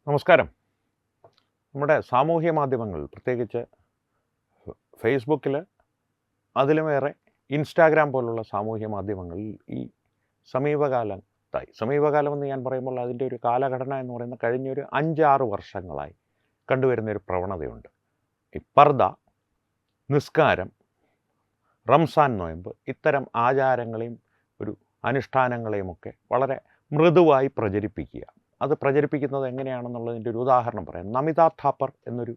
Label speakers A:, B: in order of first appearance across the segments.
A: നമസ്കാരം. നമ്മുടെ സാമൂഹ്യ മാധ്യമങ്ങൾ, പ്രത്യേകിച്ച് ഫേസ്ബുക്കിൽ, അതിലുമേറെ ഇൻസ്റ്റാഗ്രാം പോലുള്ള സാമൂഹ്യ മാധ്യമങ്ങളിൽ ഈ സമീപകാലമെന്ന് ഞാൻ പറയുമ്പോൾ അതിൻ്റെ ഒരു കാലഘടന എന്ന് പറയുന്നത് കഴിഞ്ഞൊരു 5-6 വർഷങ്ങളായി കണ്ടുവരുന്നൊരു പ്രവണതയുണ്ട്. ഈ പർദ, നിസ്കാരം, റംസാൻ നോയമ്പ്, ഇത്തരം ആചാരങ്ങളെയും ഒരു അനുഷ്ഠാനങ്ങളെയുമൊക്കെ വളരെ മൃദുവായി പ്രചരിപ്പിക്കുക. അത് പ്രചരിപ്പിക്കുന്നത് എങ്ങനെയാണെന്നുള്ളതിൻ്റെ ഒരു ഉദാഹരണം പറയാം. നമിത ഥാപ്പർ എന്നൊരു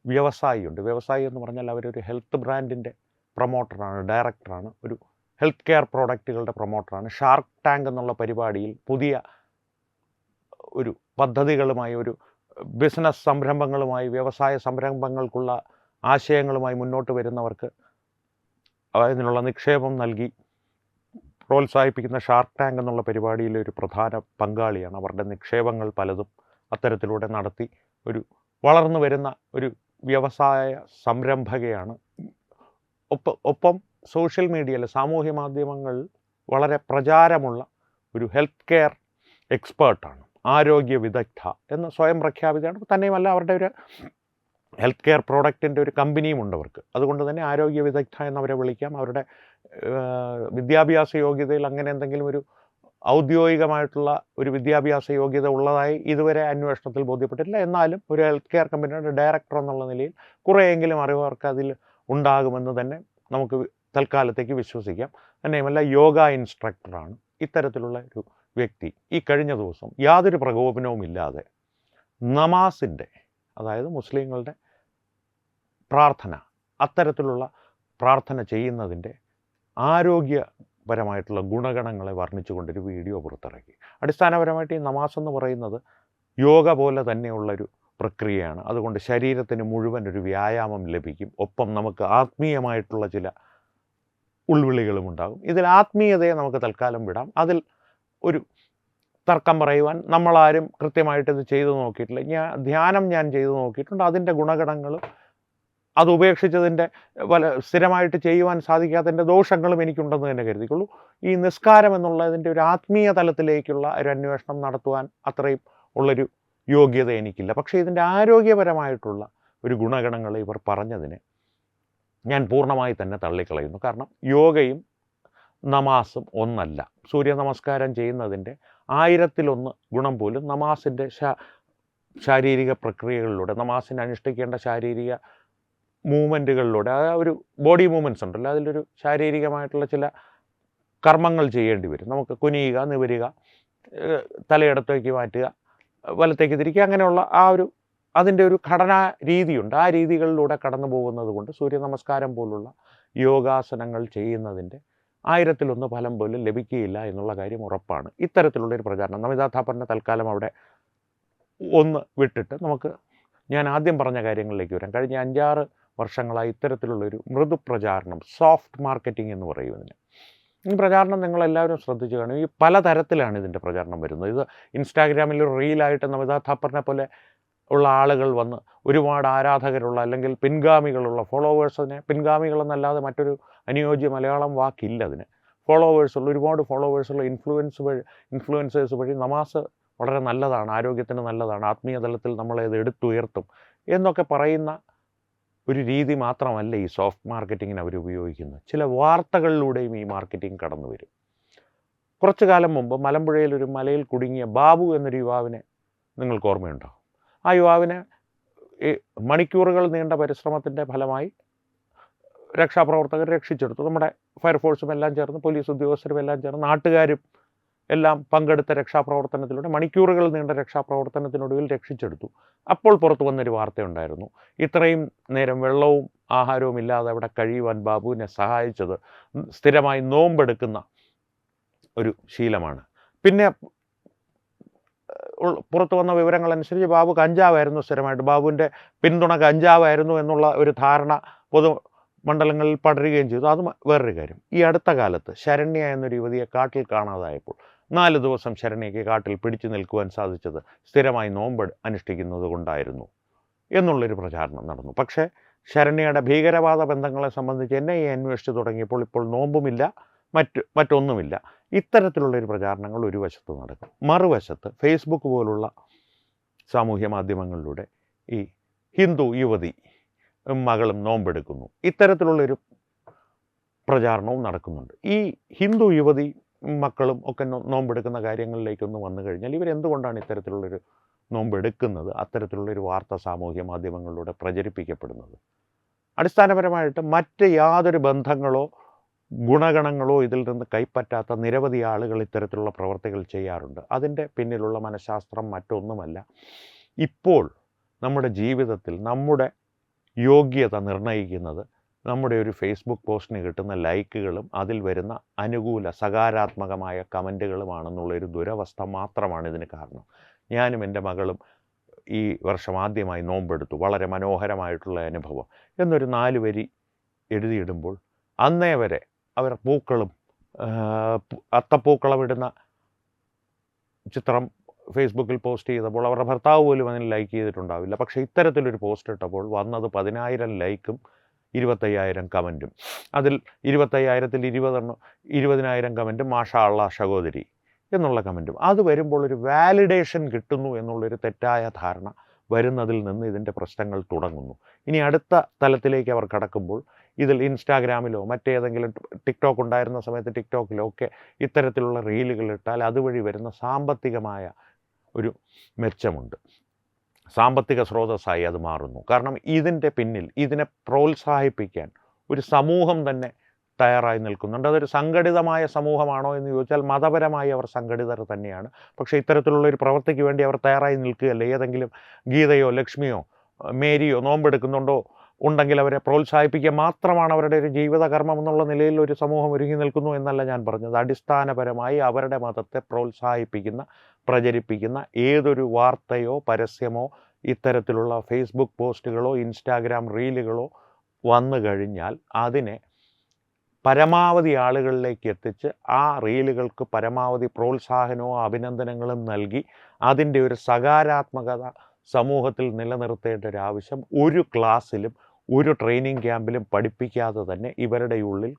A: വ്യവസായിയുണ്ട്. വ്യവസായി എന്ന് പറഞ്ഞാൽ അവരൊരു ഹെൽത്ത് ബ്രാൻഡിൻ്റെ പ്രൊമോട്ടറാണ്, ഡയറക്ടറാണ്, ഒരു ഹെൽത്ത് കെയർ പ്രോഡക്റ്റുകളുടെ പ്രൊമോട്ടറാണ്. ഷാർക്ക് ടാങ്ക് എന്നുള്ള പരിപാടിയിൽ പുതിയ ഒരു പദ്ധതികളുമായി, ഒരു ബിസിനസ് സംരംഭങ്ങളുമായി, വ്യവസായ സംരംഭങ്ങൾക്കുള്ള ആശയങ്ങളുമായി മുന്നോട്ട് വരുന്നവർക്ക് അതിനുള്ള നിക്ഷേപം നൽകി പ്രോത്സാഹിപ്പിക്കുന്ന ഷാർക്ക് ടാങ്ക് എന്നുള്ള പരിപാടിയിലെ ഒരു പ്രധാന പങ്കാളിയാണ്. അവരുടെ നിക്ഷേപങ്ങൾ പലതും അത്തരത്തിലൂടെ നടത്തി ഒരു വളർന്നു വരുന്ന ഒരു വ്യവസായ സംരംഭകയാണ്. ഒപ്പം സോഷ്യൽ മീഡിയയിൽ, സാമൂഹ്യ മാധ്യമങ്ങളിൽ വളരെ പ്രചാരമുള്ള ഒരു ഹെൽത്ത് കെയർ എക്സ്പേർട്ടാണ്, ആരോഗ്യ വിദഗ്ധ എന്ന് സ്വയം പ്രഖ്യാപിതമാണ്. തന്നെയുമല്ല, അവരുടെ ഒരു ഹെൽത്ത് കെയർ പ്രോഡക്റ്റിൻ്റെ ഒരു കമ്പനിയും ഉണ്ട് അവർക്ക്. അതുകൊണ്ട് തന്നെ ആരോഗ്യ വിദഗ്ധ എന്നവരെ വിളിക്കാം. അവരുടെ വിദ്യാഭ്യാസ യോഗ്യതയിൽ അങ്ങനെ എന്തെങ്കിലും ഒരു ഔദ്യോഗികമായിട്ടുള്ള ഒരു വിദ്യാഭ്യാസ യോഗ്യത ഉള്ളതായി ഇതുവരെ അന്വേഷണത്തിൽ ബോധ്യപ്പെട്ടിട്ടില്ല. എന്നാലും ഒരു ഹെൽത്ത് കെയർ കമ്പനിയുടെ ഡയറക്ടർ എന്നുള്ള നിലയിൽ കുറേയെങ്കിലും അറിവ് അവർക്ക് അതിൽ ഉണ്ടാകുമെന്ന് തന്നെ നമുക്ക് തൽക്കാലത്തേക്ക് വിശ്വസിക്കാം. തന്നെയുമല്ല, യോഗ ഇൻസ്ട്രക്ടറാണ്. ഇത്തരത്തിലുള്ള ഒരു വ്യക്തി ഈ കഴിഞ്ഞ ദിവസം യാതൊരു പ്രകോപനവുമില്ലാതെ നമാസിൻ്റെ, അതായത് മുസ്ലിങ്ങളുടെ പ്രാർത്ഥന, അത്തരത്തിലുള്ള പ്രാർത്ഥന ചെയ്യുന്നതിൻ്റെ ആരോഗ്യപരമായിട്ടുള്ള ഗുണഗണങ്ങളെ വർണ്ണിച്ചുകൊണ്ടൊരു വീഡിയോ പുറത്തിറക്കി. അടിസ്ഥാനപരമായിട്ട് ഈ നമാസ് എന്ന് പറയുന്നത് യോഗ പോലെ തന്നെയുള്ളൊരു പ്രക്രിയയാണ്. അതുകൊണ്ട് ശരീരത്തിന് മുഴുവൻ ഒരു വ്യായാമം ലഭിക്കും. ഒപ്പം നമുക്ക് ആത്മീയമായിട്ടുള്ള ചില ഉൾവിളികളും ഉണ്ടാകും. ഇതിൽ ആത്മീയതയെ നമുക്ക് തൽക്കാലം വിടാം. അതിൽ ഒരു തർക്കം പറയുവാൻ നമ്മളാരും കൃത്യമായിട്ട് ഇത് ചെയ്തു നോക്കിയിട്ടില്ല. ധ്യാനം ഞാൻ ചെയ്തു നോക്കിയിട്ടുണ്ട്. അതിൻ്റെ ഗുണഗണങ്ങളും അത് ഉപേക്ഷിച്ചതിൻ്റെ സ്ഥിരമായിട്ട് ചെയ്യുവാൻ സാധിക്കാത്തതിൻ്റെ ദോഷങ്ങളും എനിക്കുണ്ടെന്ന് തന്നെ കരുതിക്കുള്ളൂ. ഈ നിസ്കാരം എന്നുള്ളതിൻ്റെ ഒരു ആത്മീയ തലത്തിലേക്കുള്ള ഒരു അന്വേഷണം നടത്തുവാൻ അത്രയും ഉള്ളൊരു യോഗ്യത എനിക്കില്ല. പക്ഷേ ഇതിൻ്റെ ആരോഗ്യപരമായിട്ടുള്ള ഒരു ഗുണഗണങ്ങൾ ഇവർ പറഞ്ഞതിനെ ഞാൻ പൂർണ്ണമായി തന്നെ തള്ളിക്കളയുന്നു. കാരണം യോഗയും നമാസും ഒന്നല്ല. സൂര്യ നമസ്കാരം ചെയ്യുന്നതിൻ്റെ 1000-1 ഗുണം പോലും നമാസിൻ്റെ ശാരീരിക പ്രക്രിയകളിലൂടെ, നമാസിന് അനുഷ്ഠിക്കേണ്ട ശാരീരിക മൂവ്മെൻറ്റുകളിലൂടെ, ഒരു ബോഡി മൂവ്മെൻറ്റ്സ് ഉണ്ടല്ലോ, അതിലൊരു ശാരീരികമായിട്ടുള്ള ചില കർമ്മങ്ങൾ ചെയ്യേണ്ടി വരും. നമുക്ക് കുനിയുക, നിവരുക, തലയിടത്തേക്ക് മാറ്റുക, വലത്തേക്ക് തിരിക്കുക, അങ്ങനെയുള്ള അതിൻ്റെ ഒരു ഘടനാ രീതിയുണ്ട്. ആ രീതികളിലൂടെ കടന്നു പോകുന്നത് കൊണ്ട് സൂര്യ നമസ്കാരം പോലുള്ള യോഗാസനങ്ങൾ ചെയ്യുന്നതിൻ്റെ 1000-1 ഫലം പോലും ലഭിക്കുകയില്ല എന്നുള്ള കാര്യം ഉറപ്പാണ്. ഇത്തരത്തിലുള്ളൊരു പ്രചാരണം നമിത ഥാപ്പറിനെ തൽക്കാലം അവിടെ ഒന്ന് വിട്ടിട്ട് നമുക്ക് ഞാൻ ആദ്യം പറഞ്ഞ കാര്യങ്ങളിലേക്ക് വരാം. കഴിഞ്ഞ 5-6 വർഷങ്ങളായി ഇത്തരത്തിലുള്ളൊരു മൃദു പ്രചാരണം, സോഫ്റ്റ് മാർക്കറ്റിംഗ് എന്ന് പറയുന്നതിന്, ഈ പ്രചാരണം നിങ്ങളെല്ലാവരും ശ്രദ്ധിച്ചു കാണും. ഈ പലതരത്തിലാണ് ഇതിൻ്റെ പ്രചാരണം വരുന്നത്. ഇത് ഇൻസ്റ്റാഗ്രാമിൽ ഒരു റീലായിട്ട് നമിത ഥാപ്പറിനെ പോലെ ഉള്ള ആളുകൾ വന്ന് ഒരുപാട് ആരാധകരുള്ള, അല്ലെങ്കിൽ പിൻഗാമികളുള്ള, പിൻഗാമികളെന്നല്ലാതെ മറ്റൊരു അനുയോജ്യ മലയാളം വാക്കില്ല അതിന്, ഒരുപാട് ഫോളോവേഴ്സുള്ള ഇൻഫ്ലുവൻസേഴ്സ് വഴി നമാസ് വളരെ നല്ലതാണ്, ആരോഗ്യത്തിന് നല്ലതാണ്, ആത്മീയ തലത്തിൽ നമ്മളത് എടുത്തുയർത്തും എന്നൊക്കെ പറയുന്ന ഒരു രീതി മാത്രമല്ല ഈ സോഫ്റ്റ് മാർക്കറ്റിങ്ങിന് അവർ ഉപയോഗിക്കുന്നത്. ചില വാർത്തകളിലൂടെയും ഈ മാർക്കറ്റിംഗ് കടന്നു വരും. കുറച്ചു കാലം മുമ്പ് മലമ്പുഴയിൽ ഒരു മലയിൽ കുടുങ്ങിയ ബാബു എന്നൊരു യുവാവിനെ നിങ്ങൾക്ക് ഓർമ്മയുണ്ടാകും. ആ യുവാവിനെ മണിക്കൂറുകൾ നീണ്ട പരിശ്രമത്തിൻ്റെ ഫലമായി രക്ഷാപ്രവർത്തകർ രക്ഷിച്ചെടുത്തു. നമ്മുടെ ഫയർഫോഴ്സും എല്ലാം ചേർന്ന്, പോലീസ് ഉദ്യോഗസ്ഥരും എല്ലാം ചേർന്ന്, നാട്ടുകാരും എല്ലാം പങ്കെടുത്ത രക്ഷാപ്രവർത്തനത്തിലൂടെ മണിക്കൂറുകൾ നീണ്ട രക്ഷാപ്രവർത്തനത്തിനൊടുവിൽ രക്ഷിച്ചെടുത്തു. അപ്പോൾ പുറത്തു വന്നൊരു വാർത്തയുണ്ടായിരുന്നു. ഇത്രയും നേരം വെള്ളവും ആഹാരവും ഇല്ലാതെ അവിടെ കഴിയുവാൻ ബാബുവിനെ സഹായിച്ചത് സ്ഥിരമായി നോമ്പെടുക്കുന്ന ഒരു ശീലമാണ്. പിന്നെ പുറത്തു വന്ന വിവരങ്ങളനുസരിച്ച് ബാബു കഞ്ചാവായിരുന്നു സ്ഥിരമായിട്ട്, ബാബുവിൻ്റെ പിന്തുണ കഞ്ചാവായിരുന്നു എന്നുള്ള ഒരു ധാരണ പൊതുമണ്ഡലങ്ങളിൽ പടരുകയും ചെയ്തു. അത് വേറൊരു കാര്യം. ഈ അടുത്ത കാലത്ത് ശരണ്യ എന്നൊരു യുവതിയെ കാട്ടിൽ കാണാതായപ്പോൾ 4 ദിവസം ശരണ്യയ്ക്ക് കാട്ടിൽ പിടിച്ചു നിൽക്കുവാൻ സാധിച്ചത് സ്ഥിരമായി നോമ്പ് അനുഷ്ഠിക്കുന്നത് കൊണ്ടായിരുന്നു എന്നുള്ളൊരു പ്രചാരണം നടന്നു. പക്ഷേ ശരണ്യയുടെ ഭീകരവാദ ബന്ധങ്ങളെ സംബന്ധിച്ച് NIA അന്വേഷിച്ചു തുടങ്ങിയപ്പോൾ ഇപ്പോൾ നോമ്പുമില്ല, മറ്റൊന്നുമില്ല. ഇത്തരത്തിലുള്ളൊരു പ്രചാരണങ്ങൾ ഒരു വശത്ത് നടക്കും. മറുവശത്ത് ഫേസ്ബുക്ക് പോലുള്ള സാമൂഹ്യ മാധ്യമങ്ങളിലൂടെ ഈ ഹിന്ദു യുവതി മകളും നോമ്പെടുക്കുന്നു, ഇത്തരത്തിലുള്ളൊരു പ്രചാരണവും നടക്കുന്നുണ്ട്. ഈ ഹിന്ദു യുവതി മക്കളും ഒക്കെ നോമ്പെടുക്കുന്ന കാര്യങ്ങളിലേക്കൊന്ന് വന്നു കഴിഞ്ഞാൽ ഇവരെന്തുകൊണ്ടാണ് ഇത്തരത്തിലുള്ളൊരു നോമ്പെടുക്കുന്നത്, അത്തരത്തിലുള്ളൊരു വാർത്ത സാമൂഹ്യ മാധ്യമങ്ങളിലൂടെ പ്രചരിപ്പിക്കപ്പെടുന്നത്? അടിസ്ഥാനപരമായിട്ട് മറ്റ് യാതൊരു ബന്ധങ്ങളോ ഗുണഗണങ്ങളോ ഇതിൽ നിന്ന് കൈപ്പറ്റാത്ത നിരവധി ആളുകൾ ഇത്തരത്തിലുള്ള പ്രവർത്തികൾ ചെയ്യാറുണ്ട്. അതിൻ്റെ പിന്നിലുള്ള മനഃശാസ്ത്രം മറ്റൊന്നുമല്ല, ഇപ്പോൾ നമ്മുടെ ജീവിതത്തിൽ നമ്മുടെ യോഗ്യത നിർണ്ണയിക്കുന്നത് നമ്മുടെ ഒരു ഫേസ്ബുക്ക് പോസ്റ്റിന് കിട്ടുന്ന ലൈക്കുകളും അതിൽ വരുന്ന അനുകൂല സകാരാത്മകമായ കമൻറ്റുകളുമാണെന്നുള്ളൊരു ദുരവസ്ഥ മാത്രമാണ് ഇതിന് കാരണം. ഞാനും എൻ്റെ മകളും ഈ വർഷം ആദ്യമായി നോമ്പെടുത്തു, വളരെ മനോഹരമായിട്ടുള്ള അനുഭവം എന്നൊരു 4 വരി എഴുതിയിടുമ്പോൾ അന്നേ വരെ അവർ പൂക്കളും അത്തപ്പൂക്കളമിടുന്ന ചിത്രം ഫേസ്ബുക്കിൽ പോസ്റ്റ് ചെയ്തപ്പോൾ അവരുടെ ഭർത്താവ് പോലും അതിന് ലൈക്ക് ചെയ്തിട്ടുണ്ടാവില്ല. പക്ഷേ ഇത്തരത്തിലൊരു പോസ്റ്റ് ഇട്ടപ്പോൾ വന്നത് 10,000 ലൈക്കും 25,000 കമൻറ്റും. അതിൽ 25,000-ൽ 20,000 കമൻറ്റും മാഷാ അള്ളാ സഹോദരി എന്നുള്ള കമൻറ്റും. അത് വരുമ്പോൾ ഒരു വാലിഡേഷൻ കിട്ടുന്നു എന്നുള്ളൊരു തെറ്റായ ധാരണ വരുന്നതിൽ നിന്ന് ഇതിൻ്റെ പ്രശ്നങ്ങൾ തുടങ്ങുന്നു. ഇനി അടുത്ത തലത്തിലേക്ക് അവർ കടക്കുമ്പോൾ ഇതിൽ ഇൻസ്റ്റാഗ്രാമിലോ മറ്റേതെങ്കിലും ടിക്ടോക്ക് ഉണ്ടായിരുന്ന സമയത്ത് ടിക്ടോക്കിലോ ഒക്കെ ഇത്തരത്തിലുള്ള റീലുകൾ ഇട്ടാൽ അതുവഴി വരുന്ന സാമ്പത്തികമായ ഒരു മെച്ചമുണ്ട്, സാമ്പത്തിക സ്രോതസ്സായി അത് മാറുന്നു. കാരണം ഇതിൻ്റെ പിന്നിൽ ഇതിനെ പ്രോത്സാഹിപ്പിക്കാൻ ഒരു സമൂഹം തന്നെ തയ്യാറായി നിൽക്കുന്നുണ്ട്. അതൊരു സംഘടിതമായ സമൂഹമാണോ എന്ന് ചോദിച്ചാൽ മതപരമായി അവർ സംഘടിതർ തന്നെയാണ്. പക്ഷേ ഇത്തരത്തിലുള്ളൊരു പ്രവൃത്തിക്ക് വേണ്ടി അവർ തയ്യാറായി നിൽക്കുകയല്ല. ഏതെങ്കിലും ഗീതയോ ലക്ഷ്മിയോ മേരിയോ നോമ്പെടുക്കുന്നുണ്ടോ ഉണ്ടെങ്കിൽ അവരെ പ്രോത്സാഹിപ്പിക്കുക മാത്രമാണ് അവരുടെ ഒരു ജീവിതകർമ്മം എന്നുള്ള നിലയിൽ ഒരു സമൂഹം ഒരുങ്ങി നിൽക്കുന്നു എന്നല്ല ഞാൻ പറഞ്ഞത്. അടിസ്ഥാനപരമായി അവരുടെ മതത്തെ പ്രോത്സാഹിപ്പിക്കുന്ന പ്രചരിപ്പിക്കുന്ന ഏതൊരു വാർത്തയോ പരസ്യമോ ഇത്തരത്തിലുള്ള ഫേസ്ബുക്ക് പോസ്റ്റുകളോ ഇൻസ്റ്റാഗ്രാം റീലുകളോ വന്നു കഴിഞ്ഞാൽ അതിനെ പരമാവധി ആളുകളിലേക്ക് എത്തിച്ച് ആ റീലുകൾക്ക് പരമാവധി പ്രോത്സാഹനവും അഭിനന്ദനങ്ങളും നൽകി അതിൻ്റെ ഒരു സകാരാത്മകത സമൂഹത്തിൽ നിലനിർത്തേണ്ട ഒരു ആവശ്യം ഒരു ക്ലാസ്സിലും ഒരു ട്രെയിനിങ് ക്യാമ്പിലും പഠിപ്പിക്കാതെ തന്നെ ഇവരുടെ ഉള്ളിൽ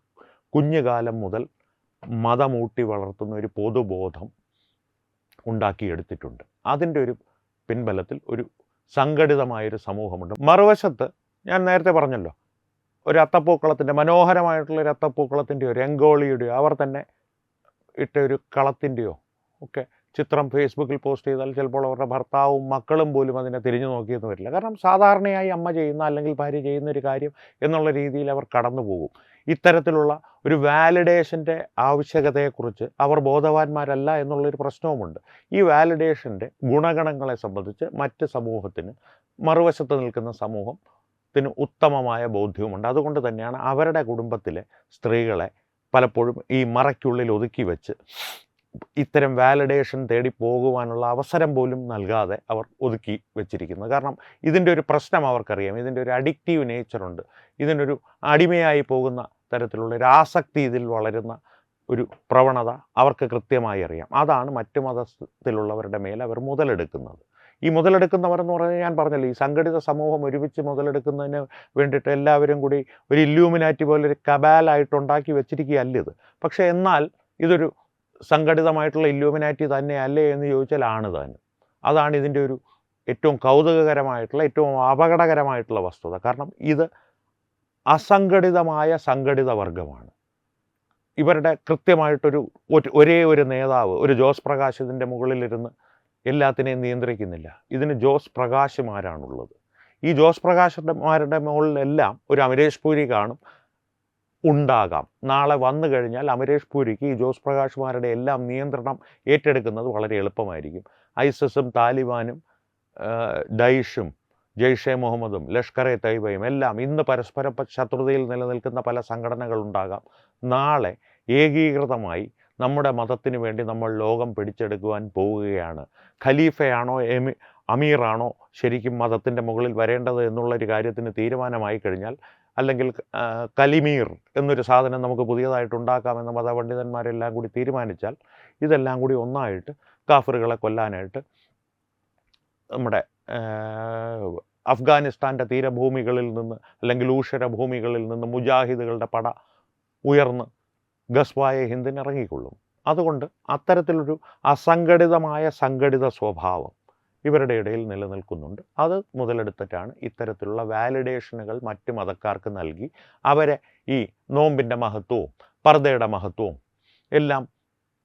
A: കുഞ്ഞുകാലം മുതൽ മതമൂട്ടി വളർത്തുന്ന ഒരു പൊതുബോധം ഉണ്ടാക്കിയെടുത്തിട്ടുണ്ട്. അതിൻ്റെ ഒരു പിൻബലത്തിൽ ഒരു സംഘടിതമായൊരു സമൂഹമുണ്ട്. മറുവശത്ത് ഞാൻ നേരത്തെ പറഞ്ഞല്ലോ, ഒരു അത്തപ്പൂക്കളത്തിൻ്റെ മനോഹരമായിട്ടുള്ളൊരു അത്തപ്പൂക്കളത്തിൻ്റെയോ രംഗോളിയുടെയോ അവർ തന്നെ ഇട്ട ഒരു കളത്തിൻ്റെയോ ഒക്കെ ചിത്രം ഫേസ്ബുക്കിൽ പോസ്റ്റ് ചെയ്താൽ ചിലപ്പോൾ അവരുടെ ഭർത്താവും മക്കളും പോലും അതിനെ തിരിഞ്ഞു നോക്കിയെന്ന് വരില്ല. കാരണം സാധാരണയായി അമ്മ ചെയ്യുന്ന അല്ലെങ്കിൽ ഭാര്യ ചെയ്യുന്ന ഒരു കാര്യം എന്നുള്ള രീതിയിൽ അവർ കടന്നു പോകും. ഇത്തരത്തിലുള്ള ഒരു വാലിഡേഷൻ്റെ ആവശ്യകതയെക്കുറിച്ച് അവർ ബോധവാന്മാരല്ല എന്നുള്ളൊരു പ്രശ്നവുമുണ്ട്. ഈ വാലിഡേഷൻ്റെ ഗുണഗണങ്ങളെ സംബന്ധിച്ച് മറ്റ് സമൂഹത്തിന്, മറുവശത്ത് നിൽക്കുന്ന സമൂഹത്തിന് ഉത്തമമായ ബോധ്യവുമുണ്ട്. അതുകൊണ്ട് തന്നെയാണ് അവരുടെ കുടുംബത്തിലെ സ്ത്രീകളെ പലപ്പോഴും ഈ മറയ്ക്കുള്ളിൽ ഒതുക്കി വെച്ച് ഇത്തരം വാലിഡേഷൻ തേടി പോകുവാനുള്ള അവസരം പോലും നൽകാതെ അവർ ഒതുക്കി വെച്ചിരിക്കുന്നത്. കാരണം ഇതിൻ്റെ ഒരു പ്രശ്നം അവർക്കറിയാം, ഇതിൻ്റെ ഒരു അഡിക്റ്റീവ് നേച്ചറുണ്ട്, ഇതിനൊരു അടിമയായി പോകുന്ന തരത്തിലുള്ള ഒരു ആസക്തി ഇതിൽ വളരുന്ന ഒരു പ്രവണത അവർക്ക് കൃത്യമായി അറിയാം. അതാണ് മറ്റു മതത്തിലുള്ളവരുടെ മേൽ അവർ മുതലെടുക്കുന്നത്. ഈ മുതലെടുക്കുന്നവരെന്ന് പറഞ്ഞാൽ ഞാൻ പറഞ്ഞല്ലോ, ഈ സംഘടിത സമൂഹം ഒരുമിച്ച് മുതലെടുക്കുന്നതിന് വേണ്ടിയിട്ട് എല്ലാവരും കൂടി ഒരു ഇല്യൂമിനാറ്റി പോലെ ഒരു കബാലായിട്ടുണ്ടാക്കി വെച്ചിരിക്കുകയല്ല ഇത്. പക്ഷേ എന്നാൽ ഇതൊരു സംഘടിതമായിട്ടുള്ള ഇല്യൂമിനാറ്റി തന്നെയല്ലേ എന്ന് ചോദിച്ചാൽ ആണ് താനും. അതാണ് ഇതിൻ്റെ ഒരു ഏറ്റവും കൗതുകകരമായിട്ടുള്ള ഏറ്റവും അപകടകരമായിട്ടുള്ള വസ്തുത. കാരണം ഇത് അസംഘടിതമായ സംഘടിത വർഗമാണ്. ഇവരുടെ കൃത്യമായിട്ടൊരു ഒരേ ഒരു നേതാവ്, ഒരു ജോസ് പ്രകാശ് ഇതിൻ്റെ മുകളിലിരുന്ന് എല്ലാത്തിനെയും നിയന്ത്രിക്കുന്നില്ല. ഇതിന് ജോസ് പ്രകാശുമാരാണുള്ളത്. ഈ ജോസ് പ്രകാശന്മാരുടെ മുകളിലെല്ലാം ഒരു അമരേഷ് പൂരി കാണും, ഉണ്ടാകാം. നാളെ വന്നു കഴിഞ്ഞാൽ അമരേഷ് പൂരിക്ക് ഈ ജോസ് പ്രകാശുമാരുടെ എല്ലാം നിയന്ത്രണം ഏറ്റെടുക്കുന്നത് വളരെ എളുപ്പമായിരിക്കും. ഐസിസും താലിബാനും ഡൈഷും ജെയ്ഷെ മുഹമ്മദും ലഷ്കർ-എ തയ്യബയും എല്ലാം ഇന്ന് പരസ്പര ശത്രുതയിൽ നിലനിൽക്കുന്ന പല സംഘടനകളുണ്ടാകാം. നാളെ ഏകീകൃതമായി നമ്മുടെ മതത്തിന് വേണ്ടി നമ്മൾ ലോകം പിടിച്ചെടുക്കുവാൻ പോവുകയാണ്. ഖലീഫയാണോ അമീറാണോ ശരിക്കും മതത്തിൻ്റെ മുകളിൽ വരേണ്ടത് എന്നുള്ളൊരു കാര്യത്തിന് തീരുമാനമായി കഴിഞ്ഞാൽ, അല്ലെങ്കിൽ കലിമീർ എന്നൊരു സാധനം നമുക്ക് പുതിയതായിട്ട് ഉണ്ടാക്കാമെന്ന് മതപണ്ഡിതന്മാരെല്ലാം കൂടി തീരുമാനിച്ചാൽ ഇതെല്ലാം കൂടി ഒന്നായിട്ട് കാഫിറുകളെ കൊല്ലാനായിട്ട് നമ്മുടെ അഫ്ഗാനിസ്ഥാൻ്റെ തീരഭൂമികളിൽ നിന്ന് അല്ലെങ്കിൽ ഊഷര ഭൂമികളിൽ നിന്ന് മുജാഹിദുകളുടെ പട ഉയർന്ന് ഗസ്വായ ഹിന്ദിന് ഇറങ്ങിക്കൊള്ളും. അതുകൊണ്ട് അത്തരത്തിലൊരു അസംഘടിതമായ സംഘടിത സ്വഭാവം ഇവരുടെ ഇടയിൽ നിലനിൽക്കുന്നുണ്ട്. അത് മുതലെടുത്തിട്ടാണ് ഇത്തരത്തിലുള്ള വാലിഡേഷനുകൾ മറ്റ് മതക്കാർക്ക് നൽകി അവരെ ഈ നോമ്പിൻ്റെ മഹത്വവും പർദ്ദയുടെ മഹത്വവും എല്ലാം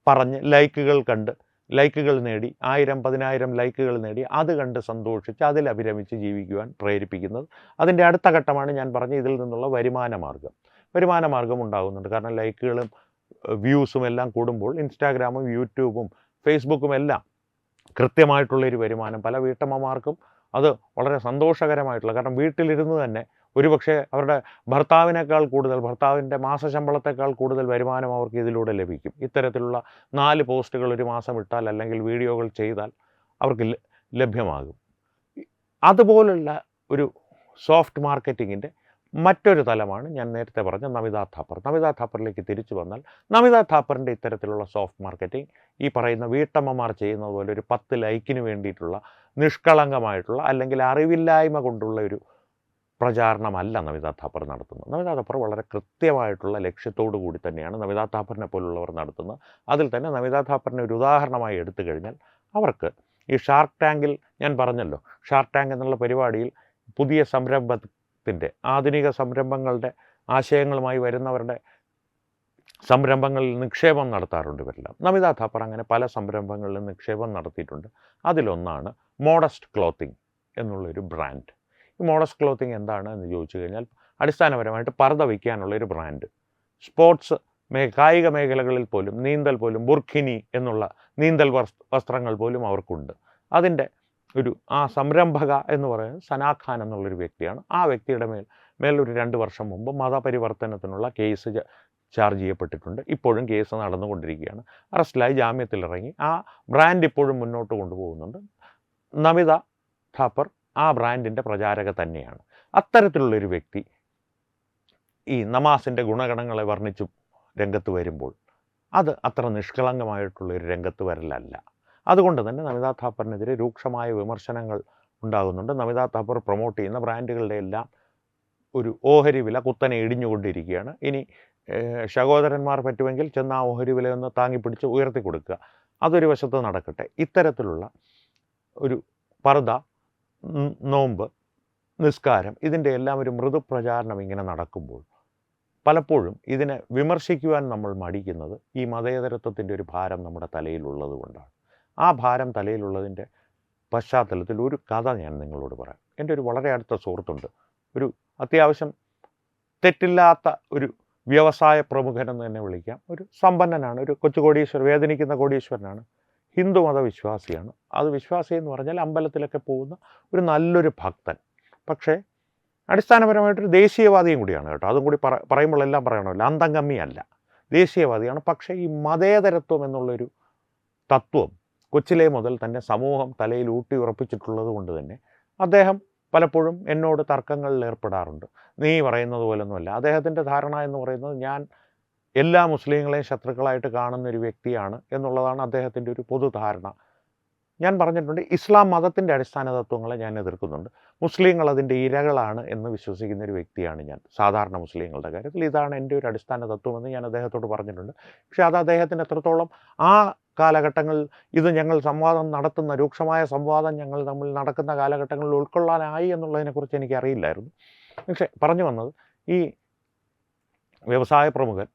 A: പറഞ്ഞ് ലൈക്കുകൾ നേടി 1000-10,000 ലൈക്കുകൾ നേടി അത് കണ്ട് സന്തോഷിച്ച് അതിൽ അഭിരമിച്ച് ജീവിക്കുവാൻ പ്രേരിപ്പിക്കുന്നത്. അതിൻ്റെ അടുത്ത ഘട്ടമാണ് ഞാൻ പറഞ്ഞ ഇതിൽ നിന്നുള്ള വരുമാന മാർഗം ഉണ്ടാകുന്നുണ്ട്. കാരണം ലൈക്കുകളും വ്യൂസും എല്ലാം കൂടുമ്പോൾ ഇൻസ്റ്റാഗ്രാമും യൂട്യൂബും ഫേസ്ബുക്കും എല്ലാം കൃത്യമായിട്ടുള്ളൊരു വരുമാനം പല വീട്ടമ്മമാർക്കും അത് വളരെ സന്തോഷകരമായിട്ടുള്ള, കാരണം വീട്ടിലിരുന്ന് തന്നെ ഒരുപക്ഷെ അവരുടെ ഭർത്താവിൻ്റെ മാസശമ്പളത്തെക്കാൾ കൂടുതൽ വരുമാനം അവർക്ക് ഇതിലൂടെ ലഭിക്കും. ഇത്തരത്തിലുള്ള 4 പോസ്റ്റുകൾ ഒരു മാസം ഇട്ടാൽ അല്ലെങ്കിൽ വീഡിയോകൾ ചെയ്താൽ അവർക്ക് ലഭ്യമാകും. അതുപോലുള്ള ഒരു സോഫ്റ്റ് മാർക്കറ്റിങ്ങിൻ്റെ മറ്റൊരു തലമാണ് ഞാൻ നേരത്തെ പറഞ്ഞ നമിത താപ്പറിലേക്ക് തിരിച്ചു വന്നാൽ, നമിത താപ്പറിൻ്റെ ഇത്തരത്തിലുള്ള സോഫ്റ്റ് മാർക്കറ്റിംഗ് ഈ പറയുന്ന വീട്ടമ്മമാർ ചെയ്യുന്നത് പോലെ ഒരു 10 ലൈക്കിന് വേണ്ടിയിട്ടുള്ള നിഷ്കളങ്കമായിട്ടുള്ള അല്ലെങ്കിൽ അറിവില്ലായ്മ കൊണ്ടുള്ള ഒരു പ്രചാരണമല്ല നമിത താപ്പർ നടത്തുന്നത്. നമിത താപ്പർ വളരെ കൃത്യമായിട്ടുള്ള ലക്ഷ്യത്തോടു കൂടി തന്നെയാണ് നമിത താപ്പറിനെ പോലുള്ളവർ നടത്തുന്നത്. അതിൽ തന്നെ നമിത താപ്പറിനെ ഒരു ഉദാഹരണമായി എടുത്തു കഴിഞ്ഞാൽ അവർക്ക് ഈ ഷാർക്ക് ടാങ്കിൽ ഞാൻ പറഞ്ഞല്ലോ, ഷാർക്ക് ടാങ്ക് എന്നുള്ള പരിപാടിയിൽ പുതിയ ആധുനിക സംരംഭങ്ങളുടെ ആശയങ്ങളുമായി വരുന്നവരുടെ സംരംഭങ്ങളിൽ നിക്ഷേപം നടത്താറുണ്ട് ഇവരെല്ലാം. നമിത താപ്പർ അങ്ങനെ പല സംരംഭങ്ങളിലും നിക്ഷേപം നടത്തിയിട്ടുണ്ട്. അതിലൊന്നാണ് മോഡസ്റ്റ് ക്ലോത്തിങ് എന്നുള്ളൊരു ബ്രാൻഡ്. ഈ മോഡസ്റ്റ് ക്ലോത്തിങ് എന്താണ് എന്ന് ചോദിച്ചു കഴിഞ്ഞാൽ അടിസ്ഥാനപരമായിട്ട് പർദ്ദ വയ്ക്കാനുള്ളൊരു ബ്രാൻഡ്. കായിക മേഖലകളിൽ പോലും നീന്തൽ പോലും ബുർഖിനി എന്നുള്ള നീന്തൽ വസ്ത്രങ്ങൾ പോലും അവർക്കുണ്ട്. അതിൻ്റെ ആ സംരംഭക എന്ന് പറയുന്നത് സനാ ഖാൻ എന്നുള്ളൊരു വ്യക്തിയാണ്. ആ വ്യക്തിയുടെ മേലൊരു 2 വർഷം മുമ്പ് മതപരിവർത്തനത്തിനുള്ള കേസ് ചാർജ് ചെയ്യപ്പെട്ടിട്ടുണ്ട്. ഇപ്പോഴും കേസ് നടന്നുകൊണ്ടിരിക്കുകയാണ്. അറസ്റ്റിലായി ജാമ്യത്തിലിറങ്ങി. ആ ബ്രാൻഡ് ഇപ്പോഴും മുന്നോട്ട് കൊണ്ടുപോകുന്നുണ്ട്. നമിത താപ്പർ ആ ബ്രാൻഡിൻ്റെ പ്രചാരക തന്നെയാണ്. അത്തരത്തിലുള്ളൊരു വ്യക്തി ഈ നമാസിൻ്റെ ഗുണഗണങ്ങളെ വർണ്ണിച്ചു രംഗത്ത് വരുമ്പോൾ അത് അത്ര നിഷ്കളങ്കമായിട്ടുള്ളൊരു രംഗത്ത് വരലല്ല. അതുകൊണ്ട് തന്നെ നമിത താപ്പറിനെതിരെ രൂക്ഷമായ വിമർശനങ്ങൾ ഉണ്ടാകുന്നുണ്ട്. നമിത താപ്പർ പ്രൊമോട്ട് ചെയ്യുന്ന ബ്രാൻഡുകളുടെ എല്ലാം ഒരു ഓഹരി വില കുത്തനെ ഇടിഞ്ഞുകൊണ്ടിരിക്കുകയാണ്. ഇനി സഹോദരന്മാർ പറ്റുമെങ്കിൽ ചെന്ന് ആ ഓഹരി വിലയൊന്ന് താങ്ങിപ്പിടിച്ച് ഉയർത്തി കൊടുക്കുക. അതൊരു വശത്ത് നടക്കട്ടെ. ഇത്തരത്തിലുള്ള ഒരു പർദ്ദ, നോമ്പ്, നിസ്കാരം ഇതിൻ്റെ എല്ലാം ഒരു മൃദുപ്രചാരണം ഇങ്ങനെ നടക്കുമ്പോൾ പലപ്പോഴും ഇതിനെ വിമർശിക്കുവാൻ നമ്മൾ മടിക്കുന്നത് ഈ മതേതരത്വത്തിൻ്റെ ഒരു ഭാരം നമ്മുടെ തലയിലുള്ളത് കൊണ്ടാണ്. ആ ഭാരം തലയിലുള്ളതിൻ്റെ പശ്ചാത്തലത്തിൽ ഒരു കഥ ഞാൻ നിങ്ങളോട് പറയാം. എൻ്റെ ഒരു വളരെ അടുത്ത സുഹൃത്തുണ്ട്. ഒരു അത്യാവശ്യം തെറ്റില്ലാത്ത ഒരു വ്യവസായ പ്രമുഖനെന്ന് തന്നെ വിളിക്കാം. ഒരു സമ്പന്നനാണ്, ഒരു കൊച്ചു വേദനിക്കുന്ന കോടീശ്വരനാണ്. ഹിന്ദു മതവിശ്വാസിയാണ്. അത് വിശ്വാസി എന്ന് പറഞ്ഞാൽ അമ്പലത്തിലൊക്കെ പോകുന്ന ഒരു നല്ലൊരു ഭക്തൻ. പക്ഷേ അടിസ്ഥാനപരമായിട്ടൊരു ദേശീയവാദിയും കൂടിയാണ് കേട്ടോ. അതും കൂടി പറയുമ്പോഴെല്ലാം പറയണമല്ലോ, അന്തംഗമ്മിയല്ല, ദേശീയവാദിയാണ്. പക്ഷേ ഈ മതേതരത്വം എന്നുള്ളൊരു തത്വം കൊച്ചിലെ മുതൽ തന്നെ സമൂഹം തലയിൽ ഊട്ടി ഉറപ്പിച്ചിട്ടുള്ളത് കൊണ്ട് തന്നെ അദ്ദേഹം പലപ്പോഴും എന്നോട് തർക്കങ്ങളിൽ ഏർപ്പെടാറുണ്ട്. നീ പറയുന്നത് പോലൊന്നുമല്ല. അദ്ദേഹത്തിൻ്റെ ധാരണ എന്ന് പറയുന്നത് ഞാൻ എല്ലാ മുസ്ലിങ്ങളെയും ശത്രുക്കളായിട്ട് കാണുന്നൊരു വ്യക്തിയാണ് എന്നുള്ളതാണ് അദ്ദേഹത്തിൻ്റെ ഒരു പൊതുധാരണ. ഞാൻ പറഞ്ഞിട്ടുണ്ട്, ഇസ്ലാം മതത്തിൻ്റെ അടിസ്ഥാന തത്വങ്ങളെ ഞാൻ എതിർക്കുന്നുണ്ട്. മുസ്ലിങ്ങൾ അതിൻ്റെ ഇരകളാണ് എന്ന് വിശ്വസിക്കുന്ന ഒരു വ്യക്തിയാണ് ഞാൻ. സാധാരണ മുസ്ലിങ്ങളുടെ കാര്യത്തിൽ ഇതാണ് എൻ്റെ ഒരു അടിസ്ഥാന തത്വമെന്ന് ഞാൻ അദ്ദേഹത്തോട് പറഞ്ഞിട്ടുണ്ട്. പക്ഷേ അത് അദ്ദേഹത്തിന് എത്രത്തോളം ആ കാലഘട്ടങ്ങളിൽ ഇത് ഞങ്ങൾ രൂക്ഷമായ സംവാദം ഞങ്ങൾ തമ്മിൽ നടക്കുന്ന കാലഘട്ടങ്ങളിൽ ഉൾക്കൊള്ളാനായി എന്നുള്ളതിനെക്കുറിച്ച് എനിക്കറിയില്ലായിരുന്നു. പക്ഷേ പറഞ്ഞു വന്നത്, ഈ വ്യവസായ പ്രമുഖൻ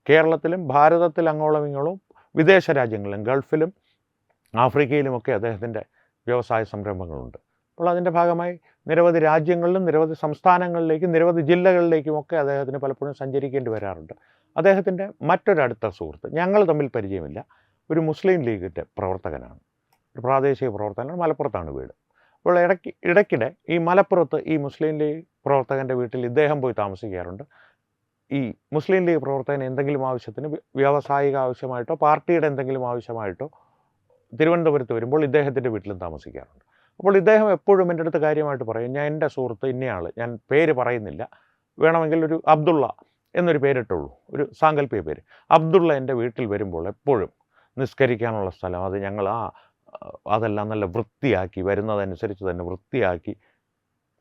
A: കേരളത്തിലും ഭാരതത്തിൽ അങ്ങോളം ഇങ്ങോളം വിദേശ രാജ്യങ്ങളിലും ഗൾഫിലും ആഫ്രിക്കയിലുമൊക്കെ അദ്ദേഹത്തിൻ്റെ വ്യവസായ സംരംഭങ്ങളുണ്ട്. അപ്പോൾ അതിൻ്റെ ഭാഗമായി നിരവധി രാജ്യങ്ങളിലും നിരവധി സംസ്ഥാനങ്ങളിലേക്കും നിരവധി ജില്ലകളിലേക്കുമൊക്കെ അദ്ദേഹത്തിന് പലപ്പോഴും സഞ്ചരിക്കേണ്ടി വരാറുണ്ട്. അദ്ദേഹത്തിൻ്റെ മറ്റൊരടുത്ത സുഹൃത്ത്, ഞങ്ങൾ തമ്മിൽ പരിചയമില്ല, ഒരു മുസ്ലിം ലീഗിൻ്റെ പ്രവർത്തകനാണ്, ഒരു പ്രാദേശിക പ്രവർത്തകനാണ്. മലപ്പുറത്താണ് വീട്. അപ്പോൾ ഇടയ്ക്കിടെ ഈ മലപ്പുറത്ത് ഈ മുസ്ലിം ലീഗ് പ്രവർത്തകൻ്റെ വീട്ടിൽ ഇദ്ദേഹം പോയി താമസിക്കാറുണ്ട്. ഈ മുസ്ലിം ലീഗ് പ്രവർത്തകൻ എന്തെങ്കിലും ആവശ്യത്തിന് വ്യാവസായിക ആവശ്യമായിട്ടോ പാർട്ടിയുടെ എന്തെങ്കിലും ആവശ്യമായിട്ടോ തിരുവനന്തപുരത്ത് വരുമ്പോൾ ഇദ്ദേഹത്തിൻ്റെ വീട്ടിലും താമസിക്കാറുണ്ട്. അപ്പോൾ ഇദ്ദേഹം എപ്പോഴും എൻ്റെ അടുത്ത് കാര്യമായിട്ട് പറയും, ഞാൻ എൻ്റെ സുഹൃത്ത് ഇന്നയാൾ, ഞാൻ പേര് പറയുന്നില്ല, വേണമെങ്കിൽ ഒരു അബ്ദുള്ള എന്നൊരു പേരിട്ടുള്ളൂ, ഒരു സാങ്കല്പിക പേര്, അബ്ദുള്ള എൻ്റെ വീട്ടിൽ വരുമ്പോൾ എപ്പോഴും നിസ്കരിക്കാനുള്ള സ്ഥലം അത് ഞങ്ങൾ അതെല്ലാം നല്ല വൃത്തിയാക്കി വരുന്നതനുസരിച്ച് തന്നെ വൃത്തിയാക്കി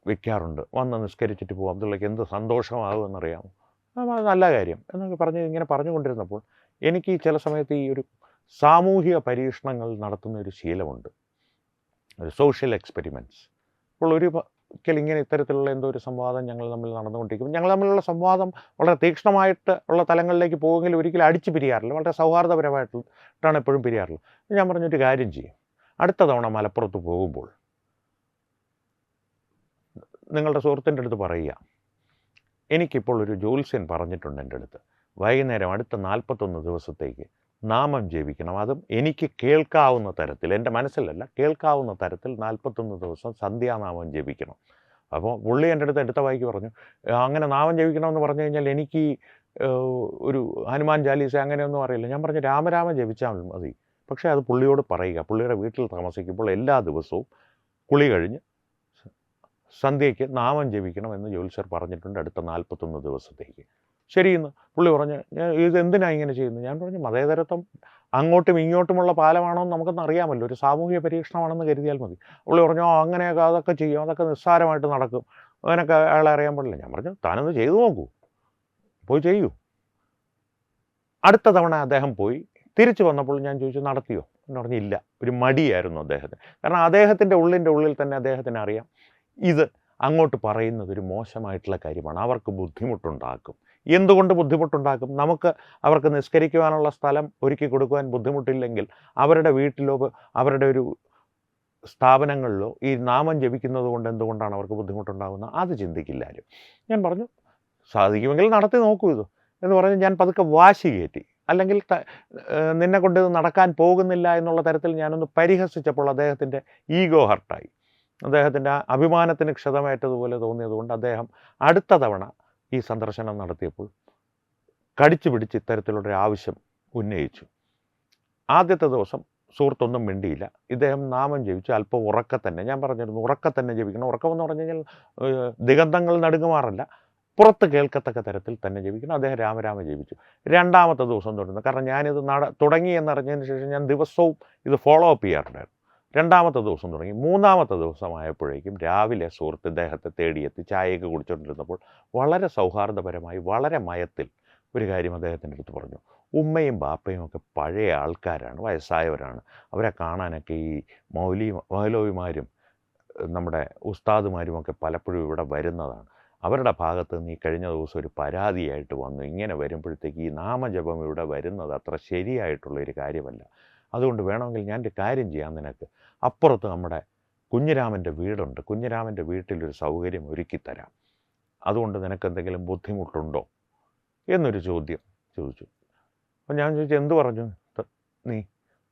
A: വെക്കാറുണ്ട്. വന്ന് നിസ്കരിച്ചിട്ട് പോകും. അബ്ദുള്ളയ്ക്ക് എന്ത് സന്തോഷമാകുമെന്നറിയാമോ? അത് നല്ല കാര്യം എന്നൊക്കെ ഇങ്ങനെ പറഞ്ഞുകൊണ്ടിരുന്നപ്പോൾ എനിക്ക് ചില സമയത്ത് ഈ ഒരു സാമൂഹിക പരീക്ഷണങ്ങൾ നടത്തുന്ന ഒരു ശീലമുണ്ട്. ഒരു സോഷ്യൽ എക്സ്പെരിമെൻറ്റ്സ്. അപ്പോൾ ഒരിക്കൽ ഇങ്ങനെ ഇത്തരത്തിലുള്ള എന്തോ ഒരു സംവാദം ഞങ്ങൾ തമ്മിൽ നടന്നുകൊണ്ടിരിക്കും. ഞങ്ങൾ തമ്മിലുള്ള സംവാദം വളരെ തീക്ഷ്ണമായിട്ട് ഉള്ള തലങ്ങളിലേക്ക് പോകുമെങ്കിലും ഒരിക്കലും അടിച്ച് പിരിയാറില്ല. വളരെ സൗഹാർദ്ദപരമായിട്ടാണ് എപ്പോഴും പിരിയാറുള്ളത്. ഞാൻ പറഞ്ഞൊരു കാര്യം ചെയ്യും, അടുത്ത തവണ മലപ്പുറത്ത് പോകുമ്പോൾ നിങ്ങളുടെ സുഹൃത്തിൻ്റെ അടുത്ത് പറയുക, എനിക്കിപ്പോൾ ഒരു ജ്യോത്സ്യൻ പറഞ്ഞിട്ടുണ്ട് എൻ്റെ അടുത്ത്, വൈകുന്നേരം അടുത്ത 41 ദിവസത്തേക്ക് നാമം ജപിക്കണം. അതും എനിക്ക് കേൾക്കാവുന്ന തരത്തിൽ, എൻ്റെ മനസ്സിലല്ല, കേൾക്കാവുന്ന തരത്തിൽ 41 ദിവസം സന്ധ്യാനാമം ജപിക്കണം. അപ്പോൾ പുള്ളി എൻ്റെ അടുത്ത് എടുത്ത വായിക്ക് പറഞ്ഞു, അങ്ങനെ നാമം ജപിക്കണമെന്ന് പറഞ്ഞു കഴിഞ്ഞാൽ എനിക്ക് ഒരു ഹനുമാൻ ചാലീസ അങ്ങനെയൊന്നും അറിയില്ല. ഞാൻ പറഞ്ഞു രാമരാമ ജപിച്ചാൽ മതി. പക്ഷേ അത് പുള്ളിയോട് പറയുക, പുള്ളിയുടെ വീട്ടിൽ താമസിക്കുമ്പോൾ എല്ലാ ദിവസവും കുളി കഴിഞ്ഞ് സന്ധ്യയ്ക്ക് നാമം ജപിക്കണമെന്ന് ജ്യോത്സ്യർ പറഞ്ഞിട്ടുണ്ട് അടുത്ത 41 ദിവസത്തേക്ക്. ശരിയെന്ന് പുള്ളി പറഞ്ഞു. ഇത് എന്തിനാണ് ഇങ്ങനെ ചെയ്യുന്നത്? ഞാൻ പറഞ്ഞു മതേതരത്വം അങ്ങോട്ടും ഇങ്ങോട്ടുമുള്ള പാലമാണോ എന്ന് നമുക്കൊന്ന് അറിയാമല്ലോ, ഒരു സാമൂഹിക പരീക്ഷണമാണെന്ന് കരുതിയാൽ മതി. പുള്ളി പറഞ്ഞു അങ്ങനെയൊക്കെ അതൊക്കെ ചെയ്യും, അതൊക്കെ നിസ്സാരമായിട്ട് നടക്കും, അങ്ങനെയൊക്കെ അയാളെ അറിയാൻ പാടില്ല. ഞാൻ പറഞ്ഞു താനൊന്ന് ചെയ്തു നോക്കൂ, പോയി ചെയ്യൂ. അടുത്ത തവണ അദ്ദേഹം പോയി തിരിച്ചു വന്നപ്പോൾ ഞാൻ ചോദിച്ചു നടത്തിയോ? എന്ന് പറഞ്ഞില്ല. ഒരു മടിയായിരുന്നു അദ്ദേഹത്തിന്. കാരണം അദ്ദേഹത്തിൻ്റെ ഉള്ളിൽ തന്നെ അദ്ദേഹത്തിന് അറിയാം ഇത് അങ്ങോട്ട് പറയുന്നത് ഒരു മോശമായിട്ടുള്ള കാര്യമാണ്, അവർക്ക് ബുദ്ധിമുട്ടുണ്ടാക്കും. എന്തുകൊണ്ട് ബുദ്ധിമുട്ടുണ്ടാക്കും? അവർക്ക് നിസ്കരിക്കുവാനുള്ള സ്ഥലം ഒരുക്കി കൊടുക്കുവാൻ ബുദ്ധിമുട്ടില്ലെങ്കിൽ അവരുടെ വീട്ടിലോ അവരുടെ ഒരു സ്ഥാപനങ്ങളിലോ ഈ നാമം ജപിക്കുന്നത് കൊണ്ട് എന്തുകൊണ്ടാണ് അവർക്ക് ബുദ്ധിമുട്ടുണ്ടാകുന്നത്? അത് ചിന്തിക്കില്ല ആരും. ഞാൻ പറഞ്ഞു സാധിക്കുമെങ്കിൽ നടത്തി നോക്കൂ ഇത് എന്ന് പറഞ്ഞ് ഞാൻ പതുക്കെ വാശി കയറ്റി. അല്ലെങ്കിൽ നിന്നെ കൊണ്ട് ഇത് നടക്കാൻ പോകുന്നില്ല എന്നുള്ള തരത്തിൽ ഞാനൊന്ന് പരിഹസിച്ചപ്പോൾ അദ്ദേഹത്തിൻ്റെ ഈഗോ ഹർട്ടായി. അദ്ദേഹത്തിൻ്റെ അഭിമാനത്തിന് ക്ഷതമേറ്റതുപോലെ തോന്നിയതുകൊണ്ട് അദ്ദേഹം അടുത്ത തവണ ഈ സന്ദർശനം നടത്തിയപ്പോൾ കടിച്ചു പിടിച്ച് ഇത്തരത്തിലുള്ളൊരു ആവശ്യം ഉന്നയിച്ചു. ആദ്യത്തെ ദിവസം സുഹൃത്തൊന്നും മിണ്ടിയില്ല. ഇദ്ദേഹം നാമം ജപിച്ചു. അല്പം ഉറക്കെ തന്നെ, ഞാൻ പറഞ്ഞിരുന്നു ഉറക്കെ തന്നെ ജപിക്കണം. ഉറക്കമെന്ന് പറഞ്ഞു കഴിഞ്ഞാൽ ദിഗന്ധങ്ങൾ നടുങ്ങുമാറല്ല, പുറത്ത് കേൾക്കത്തക്ക തരത്തിൽ തന്നെ ജപിക്കണം. അദ്ദേഹം രാമരാമ ജപിച്ചു. രണ്ടാമത്തെ ദിവസം തുടർന്നു. കാരണം ഞാനിത് തുടങ്ങി എന്നറിഞ്ഞതിന് ശേഷം ഞാൻ ദിവസവും ഇത് ഫോളോ അപ്പ് ചെയ്യാറുണ്ടായിരുന്നു. രണ്ടാമത്തെ ദിവസം തുടങ്ങി. മൂന്നാമത്തെ ദിവസമായപ്പോഴേക്കും രാവിലെ സുഹൃത്ത് ഇദ്ദേഹത്തെ തേടിയെത്തി ചായയൊക്കെ കുടിച്ചുകൊണ്ടിരുന്നപ്പോൾ വളരെ സൗഹാർദ്ദപരമായി വളരെ മയത്തിൽ ഒരു കാര്യം അദ്ദേഹത്തിൻ്റെ അടുത്ത് പറഞ്ഞു. ഉമ്മയും ബാപ്പയും ഒക്കെ പഴയ ആൾക്കാരാണ്, വയസ്സായവരാണ്. അവരെ കാണാനൊക്കെ ഈ മൗലവിമാരും നമ്മുടെ ഉസ്താദുമാരുമൊക്കെ പലപ്പോഴും ഇവിടെ വരുന്നതാണ്. അവരുടെ ഭാഗത്ത് നിന്ന് ഈ കഴിഞ്ഞ ദിവസം ഒരു പരാതിയായിട്ട് വന്നു. ഇങ്ങനെ വരുമ്പോഴത്തേക്ക് ഈ നാമജപം ഇവിടെ വരുന്നത് അത്ര ശരിയായിട്ടുള്ളൊരു കാര്യമല്ല. അതുകൊണ്ട് വേണമെങ്കിൽ ഞാനൊരു കാര്യം ചെയ്യാം, നിനക്ക് അപ്പുറത്ത് നമ്മുടെ കുഞ്ഞിരാമൻ്റെ വീടുണ്ട്, കുഞ്ഞിരാമൻ്റെ വീട്ടിലൊരു സൗകര്യം ഒരുക്കിത്തരാം, അതുകൊണ്ട് നിനക്കെന്തെങ്കിലും ബുദ്ധിമുട്ടുണ്ടോ എന്നൊരു ചോദ്യം ചോദിച്ചു. അപ്പോൾ ഞാൻ ചോദിച്ചു എന്ത് പറഞ്ഞു നീ?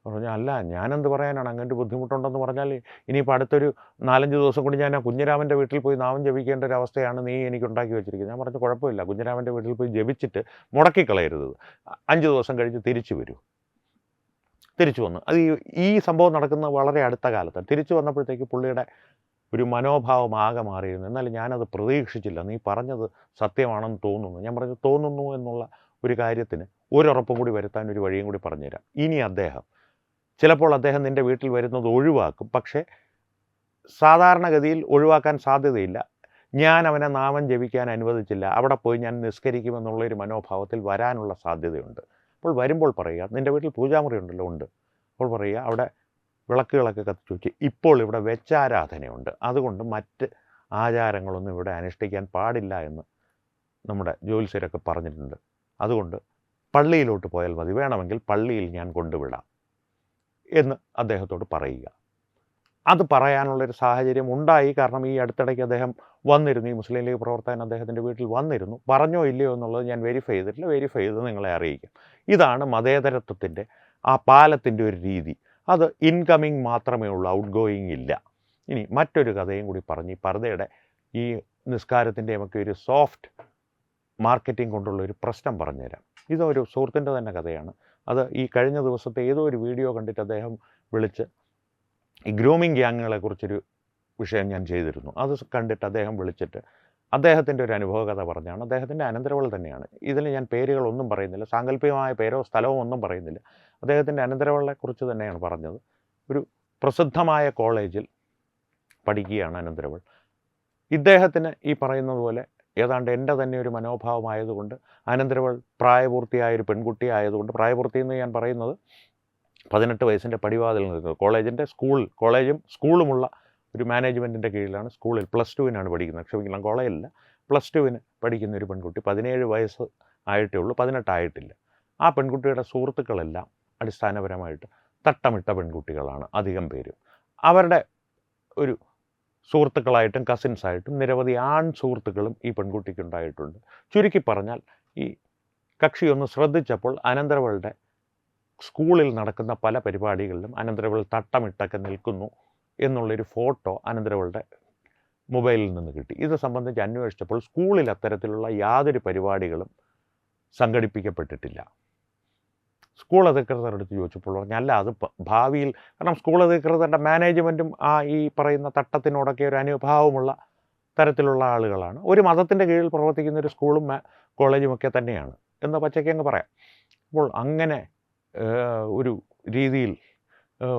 A: പറഞ്ഞു അല്ല ഞാനെന്ത് പറയാനാണ്, അങ്ങനെ ഒരു ബുദ്ധിമുട്ടുണ്ടെന്ന് പറഞ്ഞാൽ ഇനിയിപ്പോൾ അടുത്തൊരു 4-5 ദിവസം കൂടി ഞാൻ ആ കുഞ്ഞിരാമൻ്റെ വീട്ടിൽ പോയി നാമം ജപിക്കേണ്ട ഒരു അവസ്ഥയാണ് നീ എനിക്ക് ഉണ്ടാക്കി വെച്ചിരിക്കുന്നത്. ഞാൻ പറഞ്ഞു കുഴപ്പമില്ല, കുഞ്ഞിരാമൻ്റെ വീട്ടിൽ പോയി ജപിച്ചിട്ട് മുടക്കിക്കളയരുത്, 5 ദിവസം കഴിഞ്ഞ് തിരിച്ചു വരൂ. തിരിച്ചു വന്നു. അത് ഈ സംഭവം നടക്കുന്ന വളരെ അടുത്ത കാലത്താണ്. തിരിച്ചു വന്നപ്പോഴത്തേക്ക് പുള്ളിയുടെ ഒരു മനോഭാവം ആകെ മാറിയിരുന്നു. എന്നാലും ഞാനത് പ്രതീക്ഷിച്ചില്ല, നീ പറഞ്ഞത് സത്യമാണെന്ന് തോന്നുന്നു. ഞാൻ പറഞ്ഞു തോന്നുന്നു എന്നുള്ള ഒരു കാര്യത്തിന് ഒരുറപ്പും കൂടി വരുത്താൻ ഒരു വഴിയും കൂടി പറഞ്ഞുതരാം. ഇനി ചിലപ്പോൾ അദ്ദേഹം നിൻ്റെ വീട്ടിൽ വരുന്നത് ഒഴിവാക്കും, പക്ഷേ സാധാരണഗതിയിൽ ഒഴിവാക്കാൻ സാധ്യതയില്ല. ഞാൻ അവനെ നാമം ജപിക്കാൻ അനുവദിച്ചില്ല, അവിടെ പോയി ഞാൻ നിസ്കരിക്കുമെന്നുള്ളൊരു മനോഭാവത്തിൽ വരാനുള്ള സാധ്യതയുണ്ട്. അപ്പോൾ വരുമ്പോൾ പറയുക, നിൻ്റെ വീട്ടിൽ പൂജാമുറി ഉണ്ടല്ലോ? ഉണ്ട്. അപ്പോൾ പറയുക അവിടെ വിളക്കുകളൊക്കെ കത്തിച്ചു വെച്ച് ഇപ്പോൾ ഇവിടെ വെച്ചാരാധനയുണ്ട്, അതുകൊണ്ട് മറ്റ് ആചാരങ്ങളൊന്നും ഇവിടെ അനുഷ്ഠിക്കാൻ പാടില്ല എന്ന് നമ്മുടെ ജ്യോത്സ്യരൊക്കെ പറഞ്ഞിട്ടുണ്ട്. അതുകൊണ്ട് പള്ളിയിലോട്ട് പോയാൽ മതി, വേണമെങ്കിൽ പള്ളിയിൽ ഞാൻ കൊണ്ടുവിടാം എന്ന് അദ്ദേഹത്തോട് പറയുക. അത് പറയാനുള്ളൊരു സാഹചര്യം ഉണ്ടായി. കാരണം ഈ അടുത്തിടയ്ക്ക് അദ്ദേഹം വന്നിരുന്നു, ഈ മുസ്ലിം ലീഗ് പ്രവർത്തകൻ അദ്ദേഹത്തിൻ്റെ വീട്ടിൽ വന്നിരുന്നു. പറഞ്ഞോ ഇല്ലയോ എന്നുള്ളത് ഞാൻ വെരിഫൈ ചെയ്തിട്ടില്ല, വെരിഫൈ ചെയ്ത് നിങ്ങളെ അറിയിക്കാം. ഇതാണ് മതേതരത്വത്തിൻ്റെ ആ പാലത്തിൻ്റെ ഒരു രീതി. അത് ഇൻകമിങ് മാത്രമേ ഉള്ളൂ, ഔട്ട് ഗോയിങ് ഇല്ല. ഇനി മറ്റൊരു കഥയും കൂടി പറഞ്ഞ് ഈ പർദ്ദയുടെ ഈ നിസ്കാരത്തിൻ്റെ നമുക്ക് ഒരു സോഫ്റ്റ് മാർക്കറ്റിംഗ് കൊണ്ടുള്ള ഒരു പ്രശ്നം പറഞ്ഞുതരാം. ഇതൊരു സുഹൃത്തിൻ്റെ തന്നെ കഥയാണ്. അത് ഈ കഴിഞ്ഞ ദിവസത്തെ ഏതോ ഒരു വീഡിയോ കണ്ടിട്ട് അദ്ദേഹം വിളിച്ച്, ഈ ഗ്രൂമിങ് ഗ്യാങ്ങുകളെക്കുറിച്ചൊരു വിഷയം ഞാൻ ചെയ്തിരുന്നു, അത് കണ്ടിട്ട് അദ്ദേഹം വിളിച്ചിട്ട് അദ്ദേഹത്തിൻ്റെ ഒരു അനുഭവ കഥ പറഞ്ഞാണ്. അദ്ദേഹത്തിൻ്റെ അനന്തരവൾ തന്നെയാണ്. ഇതിൽ ഞാൻ പേരുകളൊന്നും പറയുന്നില്ല, സാങ്കല്പികമായ പേരോ സ്ഥലമോ ഒന്നും പറയുന്നില്ല. അദ്ദേഹത്തിൻ്റെ അനന്തരവളെക്കുറിച്ച് തന്നെയാണ് പറഞ്ഞത്. ഒരു പ്രസിദ്ധമായ കോളേജിൽ പഠിക്കുകയാണ് അനന്തരവൾ. ഇദ്ദേഹത്തിന് ഈ പറയുന്നത് പോലെ ഏതാണ്ട് എൻ്റെ തന്നെ ഒരു മനോഭാവമായതുകൊണ്ട് അനന്തരവൾ പ്രായപൂർത്തിയായൊരു പെൺകുട്ടി ആയതുകൊണ്ട്, പ്രായപൂർത്തി എന്ന് ഞാൻ പറയുന്നത് 18 വയസ്സിൻ്റെ പടിവാതിൽ നിൽക്കുന്നത്. കോളേജും സ്കൂളുമുള്ള ഒരു മാനേജ്മെൻറ്റിൻ്റെ കീഴിലാണ്. സ്കൂളിൽ +2-നാണ് പഠിക്കുന്നത്, ക്ഷമിക്കണം, കോളേജിലല്ല, +2-ന് പഠിക്കുന്ന ഒരു പെൺകുട്ടി. 17 വയസ്സ് ആയിട്ടേ ഉള്ളൂ, 18 ആയിട്ടില്ല. ആ പെൺകുട്ടിയുടെ സുഹൃത്തുക്കളെല്ലാം അടിസ്ഥാനപരമായിട്ട് തട്ടമിട്ട പെൺകുട്ടികളാണ് അധികം പേരും. അവരുടെ ഒരു സുഹൃത്തുക്കളായിട്ടും കസിൻസായിട്ടും നിരവധി ആൺ സുഹൃത്തുക്കളും ഈ പെൺകുട്ടിക്കുണ്ടായിട്ടുണ്ട്. ചുരുക്കി പറഞ്ഞാൽ ഈ കക്ഷിയൊന്ന് ശ്രദ്ധിച്ചപ്പോൾ അനന്തരവളുടെ സ്കൂളിൽ നടക്കുന്ന പല പരിപാടികളിലും അനന്തരവൾ തട്ടമിട്ടൊക്കെ നിൽക്കുന്നു എന്നുള്ളൊരു ഫോട്ടോ അനന്തരവളുടെ മൊബൈലിൽ നിന്ന് കിട്ടി. ഇത് സംബന്ധിച്ച് അന്വേഷിച്ചപ്പോൾ സ്കൂളിൽ അത്തരത്തിലുള്ള യാതൊരു പരിപാടികളും സംഘടിപ്പിക്കപ്പെട്ടിട്ടില്ല. സ്കൂൾ അധികൃതരെടുത്ത് ചോദിച്ചപ്പോൾ പറഞ്ഞു അല്ല, അത് ഭാവിയിൽ, കാരണം സ്കൂൾ അധികൃതരുടെ മാനേജ്മെൻറ്റും ഈ പറയുന്ന തട്ടത്തിനോടൊക്കെ ഒരു അനുഭാവമുള്ള തരത്തിലുള്ള ആളുകളാണ്. ഒരു മതത്തിൻ്റെ കീഴിൽ പ്രവർത്തിക്കുന്ന ഒരു സ്കൂളും കോളേജുമൊക്കെ തന്നെയാണ് എന്ന് പച്ചയ്ക്ക് അങ്ങ് പറയാം. അപ്പോൾ അങ്ങനെ ഒരു രീതിയിൽ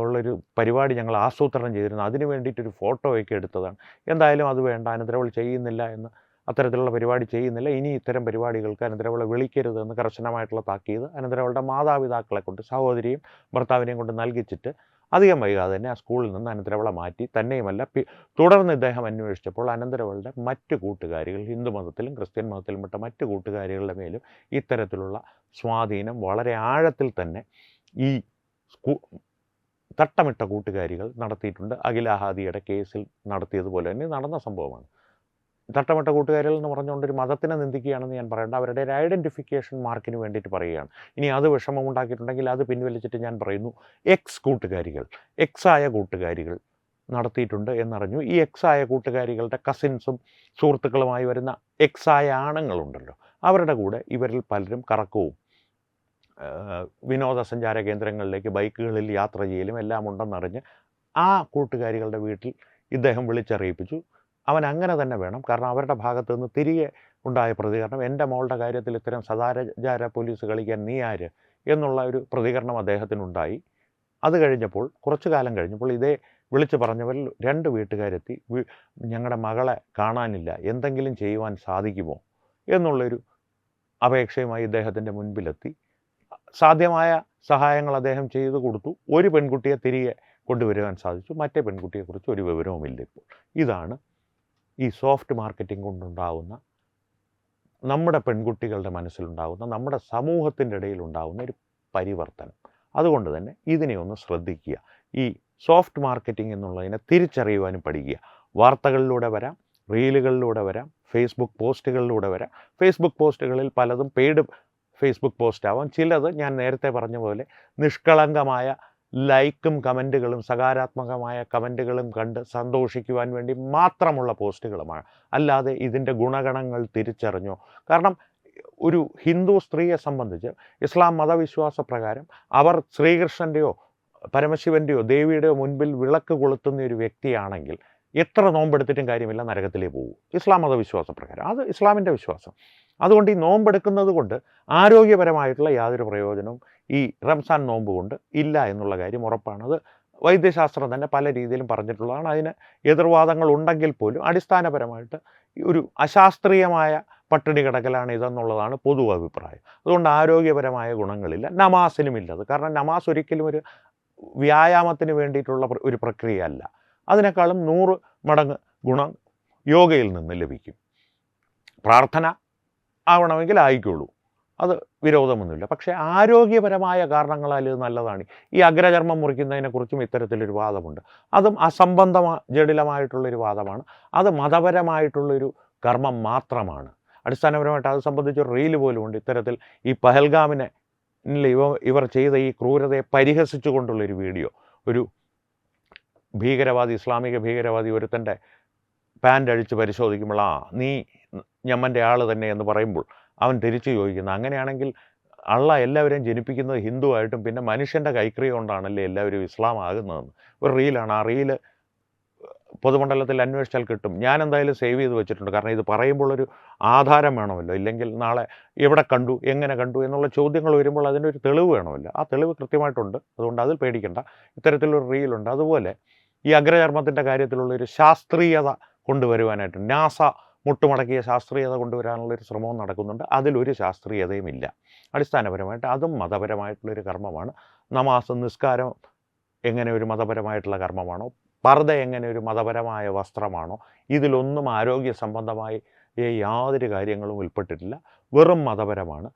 A: ഉള്ളൊരു പരിപാടി ഞങ്ങൾ ആസൂത്രണം ചെയ്തിരുന്നു. അതിന് വേണ്ടിയിട്ടൊരു ഫോട്ടോയൊക്കെ എടുത്തതാണ്. എന്തായാലും അത് വേണ്ട, അനന്തരവൾ ചെയ്യുന്നില്ല എന്ന്, അത്തരത്തിലുള്ള പരിപാടി ചെയ്യുന്നില്ല, ഇനി ഇത്തരം പരിപാടികൾക്ക് അനന്തരവളെ വിളിക്കരുതെന്ന് കർശനമായിട്ടുള്ള താക്കീത് അനന്തരവളുടെ മാതാപിതാക്കളെ കൊണ്ട്, സഹോദരിയും ഭർത്താവിനെയും കൊണ്ട് നൽകിച്ചിട്ട് അധികം വൈകാതെ തന്നെ ആ സ്കൂളിൽ നിന്ന് അനന്തരവളെ മാറ്റി. തന്നെയുമല്ല, തുടർന്ന് ഇദ്ദേഹം അന്വേഷിച്ചപ്പോൾ അനന്തരവളുടെ മറ്റ് കൂട്ടുകാരികൾ, ഹിന്ദു മതത്തിലും ക്രിസ്ത്യൻ മതത്തിലും പെട്ട മറ്റ് കൂട്ടുകാരികളുടെ മേലും ഇത്തരത്തിലുള്ള സ്വാധീനം വളരെ ആഴത്തിൽ തന്നെ ഈ തട്ടമിട്ട കൂട്ടുകാരികൾ നടത്തിയിട്ടുണ്ട്. അഖിലാഹാദിയുടെ കേസിൽ നടത്തിയതുപോലെ തന്നെ നടന്ന സംഭവമാണ്. തട്ടമിട്ട കൂട്ടുകാരികൾ എന്ന് പറഞ്ഞുകൊണ്ടൊരു മതത്തിനെ നിന്ദിക്കുകയാണെന്ന് ഞാൻ പറയേണ്ട, അവരുടെ ഒരു ഐഡൻറ്റിഫിക്കേഷൻ മാർക്കിന് വേണ്ടിയിട്ട് പറയുകയാണ്. ഇനി അത് വിഷമമുണ്ടാക്കിയിട്ടുണ്ടെങ്കിൽ അത് പിൻവലിച്ചിട്ട് ഞാൻ പറയുന്നു, എക്സായ കൂട്ടുകാരികൾ നടത്തിയിട്ടുണ്ട് എന്നറിഞ്ഞു. ഈ എക്സായ കൂട്ടുകാരികളുടെ കസിൻസും സുഹൃത്തുക്കളുമായി വരുന്ന എക്സായ ആണുങ്ങളുണ്ടല്ലോ, അവരുടെ കൂടെ ഇവരിൽ പലരും കറക്കവും വിനോദസഞ്ചാര കേന്ദ്രങ്ങളിലേക്ക് ബൈക്കുകളിൽ യാത്ര ചെയ്യലും എല്ലാം ഉണ്ടെന്നറിഞ്ഞ് ആ കൂട്ടുകാരികളുടെ വീട്ടിൽ ഇദ്ദേഹം വിളിച്ചറിയിപ്പിച്ചു. അവൻ അങ്ങനെ തന്നെ വേണം, കാരണം അവരുടെ ഭാഗത്തു നിന്ന് തിരികെ ഉണ്ടായ പ്രതികരണം, എൻ്റെ മോളുടെ കാര്യത്തിൽ ഇത്തരം സദാചാര പോലീസ് കളിക്കാൻ നീ ആര് എന്നുള്ള ഒരു പ്രതികരണം അദ്ദേഹത്തിനുണ്ടായി. അത് കഴിഞ്ഞപ്പോൾ, കുറച്ചു കാലം കഴിഞ്ഞപ്പോൾ, ഇതേ വിളിച്ച് പറഞ്ഞവരിൽ 2 വീട്ടുകാരെത്തി ഞങ്ങളുടെ മകളെ കാണാനില്ല, എന്തെങ്കിലും ചെയ്യുവാൻ സാധിക്കുമോ എന്നുള്ളൊരു അപേക്ഷയുമായി ഇദ്ദേഹത്തിൻ്റെ മുൻപിലെത്തി. സാധ്യമായ സഹായങ്ങൾ അദ്ദേഹം ചെയ്തു കൊടുത്തു. ഒരു പെൺകുട്ടിയെ തിരികെ കൊണ്ടുവരുവാൻ സാധിച്ചു. മറ്റേ പെൺകുട്ടിയെക്കുറിച്ച് ഒരു വിവരവുമില്ല ഇപ്പോൾ. ഇതാണ് ഈ സോഫ്റ്റ് മാർക്കറ്റിംഗ് കൊണ്ടുണ്ടാകുന്ന, നമ്മുടെ പെൺകുട്ടികളുടെ മനസ്സിലുണ്ടാകുന്ന, നമ്മുടെ സമൂഹത്തിൻ്റെ ഇടയിൽ ഉണ്ടാകുന്ന ഒരു പരിവർത്തനം. അതുകൊണ്ട് തന്നെ ഇതിനെ ഒന്ന് ശ്രദ്ധിക്കുക. ഈ സോഫ്റ്റ് മാർക്കറ്റിംഗ് എന്നുള്ളതിനെ തിരിച്ചറിയുവാനും പഠിക്കുക. വാർത്തകളിലൂടെ വരാം, റീലുകളിലൂടെ വരാം, ഫേസ്ബുക്ക് പോസ്റ്റുകളിലൂടെ വരാം. ഫേസ്ബുക്ക് പോസ്റ്റുകളിൽ പലതും പെയ്ഡ് ഫേസ്ബുക്ക് പോസ്റ്റ് ആവാം. ചിലത് ഞാൻ നേരത്തെ പറഞ്ഞ പോലെ നിഷ്കളങ്കമായ ലൈക്കും കമൻറ്റുകളും സകാരാത്മകമായ കമൻറ്റുകളും കണ്ട് സന്തോഷിക്കുവാൻ വേണ്ടി മാത്രമുള്ള പോസ്റ്റുകളുമാണ്. അല്ലാതെ ഇതിൻ്റെ ഗുണഗണങ്ങൾ തിരിച്ചറിഞ്ഞോ, കാരണം ഒരു ഹിന്ദു സ്ത്രീയെ സംബന്ധിച്ച് ഇസ്ലാം മതവിശ്വാസ പ്രകാരം അവർ ശ്രീകൃഷ്ണൻ്റെയോ പരമശിവൻ്റെയോ ദേവിയുടെയോ മുൻപിൽ വിളക്ക് കൊളുത്തുന്ന ഒരു വ്യക്തിയാണെങ്കിൽ എത്ര നോമ്പെടുത്തിട്ടും കാര്യമില്ല, നരകത്തിലേ പോകും. ഇസ്ലാം മതവിശ്വാസ പ്രകാരം അത് ഇസ്ലാമിൻ്റെ വിശ്വാസം. അതുകൊണ്ട് ഈ നോമ്പെടുക്കുന്നത് കൊണ്ട് ആരോഗ്യപരമായിട്ടുള്ള യാതൊരു പ്രയോജനവും ഈ റംസാൻ നോമ്പ് കൊണ്ട് ഇല്ല എന്നുള്ള കാര്യം ഉറപ്പാണ്. അത് വൈദ്യശാസ്ത്രം തന്നെ പല രീതിയിലും പറഞ്ഞിട്ടുള്ളതാണ്. അതിന് എതിർവാദങ്ങൾ ഉണ്ടെങ്കിൽ പോലും അടിസ്ഥാനപരമായിട്ട് ഒരു അശാസ്ത്രീയമായ പട്ടിണി കിടക്കലാണ് ഇതെന്നുള്ളതാണ് പൊതു അഭിപ്രായം. അതുകൊണ്ട് ആരോഗ്യപരമായ ഗുണങ്ങളില്ല, നമാസിനുമില്ലത്. കാരണം നമാസ് ഒരിക്കലും ഒരു വ്യായാമത്തിന് വേണ്ടിയിട്ടുള്ള ഒരു പ്രക്രിയയല്ല. അതിനേക്കാളും 100 മടങ്ങ് ഗുണം യോഗയിൽ നിന്ന് ലഭിക്കും. പ്രാർത്ഥന ആവണമെങ്കിൽ ആയിക്കോളൂ, അത് വിരോധമൊന്നുമില്ല. പക്ഷേ ആരോഗ്യപരമായ കാരണങ്ങളാൽ ഇത് നല്ലതാണ്. ഈ അഗ്രചർമ്മം മുറിക്കുന്നതിനെക്കുറിച്ചും ഇത്തരത്തിലൊരു വാദമുണ്ട്. അതും ജടിലമായിട്ടുള്ളൊരു വാദമാണ്. അത് മതപരമായിട്ടുള്ളൊരു കർമ്മം മാത്രമാണ്. അടിസ്ഥാനപരമായിട്ട് അത് സംബന്ധിച്ചൊരു റീല് പോലും ഉണ്ട്. ഇത്തരത്തിൽ ഈ പഹൽഗാമിനെ ഇവർ ചെയ്ത ഈ ക്രൂരതയെ പരിഹസിച്ചുകൊണ്ടുള്ളൊരു വീഡിയോ. ഒരു ഭീകരവാദി, ഇസ്ലാമിക ഭീകരവാദി ഒരുത്തൻ്റെ പാൻ്റ് അഴിച്ച് പരിശോധിക്കുമ്പോൾ നീ ഞമ്മൻ്റെ ആൾ തന്നെ എന്ന് പറയുമ്പോൾ അവൻ തിരിച്ചു ചോദിക്കുന്നത്, അങ്ങനെയാണെങ്കിൽ അള്ള എല്ലാവരെയും ജനിപ്പിക്കുന്നത് ഹിന്ദുവായിട്ടും പിന്നെ മനുഷ്യൻ്റെ കൈക്രിയ കൊണ്ടാണല്ലേ എല്ലാവരും ഇസ്ലാം ആകുന്നതെന്ന് ഒരു റീലാണ്. ആ റീല് പൊതുമണ്ഡലത്തിൽ അന്വേഷിച്ചാൽ കിട്ടും. ഞാൻ എന്തായാലും സേവ് ചെയ്ത് വെച്ചിട്ടുണ്ട്. കാരണം ഇത് പറയുമ്പോൾ ഒരു ആധാരം വേണമല്ലോ. ഇല്ലെങ്കിൽ നാളെ എവിടെ കണ്ടു, എങ്ങനെ കണ്ടു എന്നുള്ള ചോദ്യങ്ങൾ വരുമ്പോൾ അതിനൊരു തെളിവ് വേണമല്ലോ. ആ തെളിവ് കൃത്യമായിട്ടുണ്ട്. അതുകൊണ്ട് അതിൽ പേടിക്കേണ്ട. ഇത്തരത്തിലൊരു റീലുണ്ട്. അതുപോലെ ഈ അഗ്രചർമ്മത്തിൻ്റെ കാര്യത്തിലുള്ളൊരു ശാസ്ത്രീയത കൊണ്ടുവരുവാനായിട്ട് നാസ മുട്ടുമടക്കിയ ശാസ്ത്രീയത കൊണ്ടുവരാനുള്ളൊരു ശ്രമവും നടക്കുന്നുണ്ട്. അതിലൊരു ശാസ്ത്രീയതയും ഇല്ല. അടിസ്ഥാനപരമായിട്ട് അതും മതപരമായിട്ടുള്ളൊരു കർമ്മമാണ്. നമാസ് നിസ്കാരം എങ്ങനെ ഒരു മതപരമായിട്ടുള്ള കർമ്മമാണോ, പർദ്ദ എങ്ങനെ ഒരു മതപരമായ വസ്ത്രമാണോ, ഇതിലൊന്നും ആരോഗ്യ സംബന്ധമായ യാതൊരു കാര്യങ്ങളും ഉൾപ്പെട്ടിട്ടില്ല. വെറും മതപരമാണ്.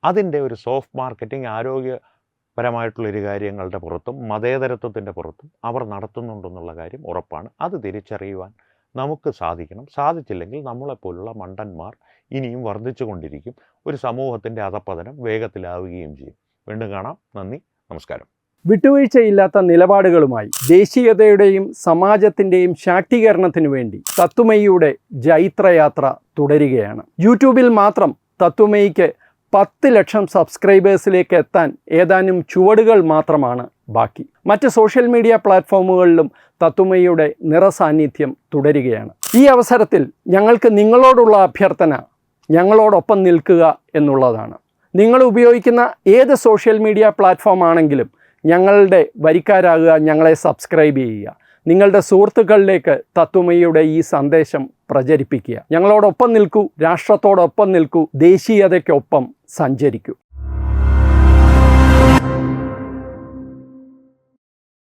A: അതിൻ്റെ ഒരു സോഫ്റ്റ് മാർക്കറ്റിംഗ് ആരോഗ്യപരമായിട്ടുള്ളൊരു കാര്യങ്ങളുടെ പുറത്തും മതേതരത്വത്തിൻ്റെ പുറത്തും അവർ നടത്തുന്നുണ്ടെന്നുള്ള കാര്യം ഉറപ്പാണ്. അത് തിരിച്ചറിയുവാൻ നമുക്ക് സാധിക്കണം. സാധിച്ചില്ലെങ്കിൽ നമ്മളെപ്പോലുള്ള മണ്ടന്മാർ ഇനിയും വർദ്ധിച്ചു കൊണ്ടിരിക്കും. ഒരു സമൂഹത്തിൻ്റെ അധപ്പതനം വേഗത്തിലാവുകയും ചെയ്യും. വീണ്ടും കാണാം. നന്ദി, നമസ്കാരം.
B: വിട്ടുവീഴ്ചയില്ലാത്ത നിലപാടുകളുമായി ദേശീയതയുടെയും സമാജത്തിൻ്റെയും ശാക്തീകരണത്തിനു വേണ്ടി തത്വമയിയുടെ ജൈത്രയാത്ര തുടരുകയാണ്. യൂട്യൂബിൽ മാത്രം തത്വമയിക്ക് 10 ലക്ഷം സബ്സ്ക്രൈബേഴ്സിലേക്ക് എത്താൻ ഏതാനും ചുവടുകൾ മാത്രമാണ് ബാക്കി. മറ്റ് സോഷ്യൽ മീഡിയ പ്ലാറ്റ്ഫോമുകളിലും തത്വമയിയുടെ നിറസാന്നിധ്യം തുടരുകയാണ്. ഈ അവസരത്തിൽ ഞങ്ങൾക്ക് നിങ്ങളോടുള്ള അഭ്യർത്ഥന ഞങ്ങളോടൊപ്പം നിൽക്കുക എന്നുള്ളതാണ്. നിങ്ങൾ ഉപയോഗിക്കുന്ന ഏത് സോഷ്യൽ മീഡിയ പ്ലാറ്റ്ഫോം ആണെങ്കിലും ഞങ്ങളുടെ വരിക്കാരാകുക, ഞങ്ങളെ സബ്സ്ക്രൈബ് ചെയ്യുക, നിങ്ങളുടെ സുഹൃത്തുക്കളിലേക്ക് തത്വമയിയുടെ ഈ സന്ദേശം പ്രചരിപ്പിക്കുക. ഞങ്ങളോടൊപ്പം നിൽക്കൂ, രാഷ്ട്രത്തോടൊപ്പം നിൽക്കൂ, ദേശീയതയ്ക്കൊപ്പം സഞ്ചരിക്കൂ.